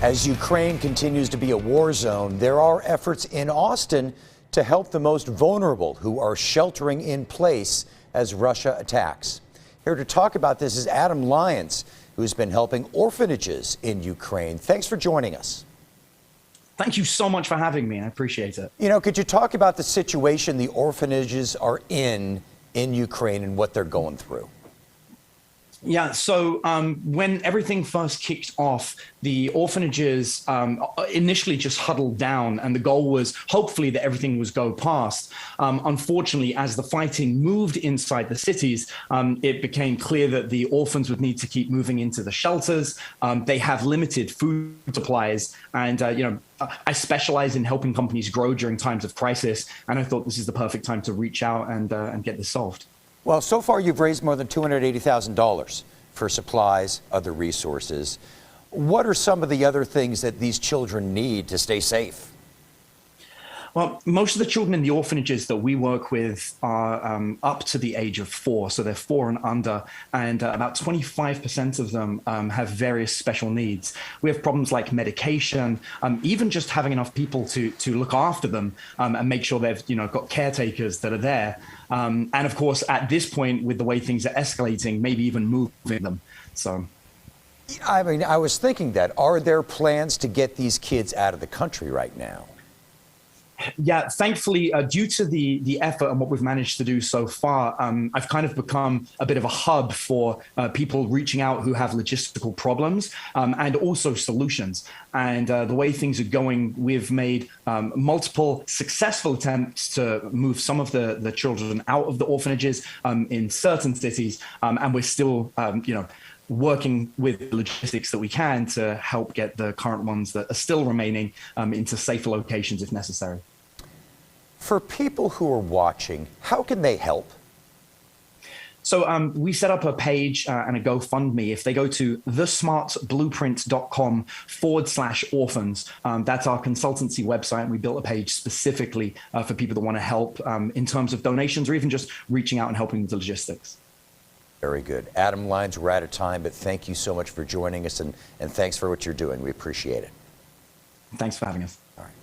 As Ukraine continues to be a war zone, there are efforts in Austin to help the most vulnerable who are sheltering in place as Russia attacks. Here to talk about this is Adam Lyons, who's been helping orphanages in Ukraine. Thanks for joining us. Thank you so much for having me. I appreciate it. You know, could you talk about the situation the orphanages are in Ukraine and what they're going through? Yeah, so when everything first kicked off, the orphanages initially just huddled down, and the goal was hopefully that everything was go past. Unfortunately, as the fighting moved inside the cities, it became clear that the orphans would need to keep moving into the shelters. They have limited food supplies, and I specialize in helping companies grow during times of crisis, and I thought this is the perfect time to reach out and get this solved. Well, so far you've raised more than $280,000 for supplies, other resources. What are some of the other things that these children need to stay safe? Well, most of the children in the orphanages that we work with are up to the age of 4, so they're 4 and under, and about 25% of them have various special needs. We have problems like medication, even just having enough people to look after them and make sure they've got caretakers that are there. And of course, at this point, with the way things are escalating, maybe even moving them. So, I mean, I was thinking that. Are there plans to get these kids out of the country right now? Yeah, thankfully, due to the effort and what we've managed to do so far, I've kind of become a bit of a hub for people reaching out who have logistical problems and also solutions. And the way things are going, we've made multiple successful attempts to move some of the children out of the orphanages in certain cities, and we're still, working with the logistics that we can to help get the current ones that are still remaining into safer locations if necessary. For people who are watching, how can they help? So we set up a page and a GoFundMe. If they go to thesmartblueprint.com/orphans, that's our consultancy website. And we built a page specifically for people that want to help in terms of donations or even just reaching out and helping with the logistics. Very good. Adam Lyons, we're out of time, but thank you so much for joining us, and thanks for what you're doing. We appreciate it. Thanks for having us. All right.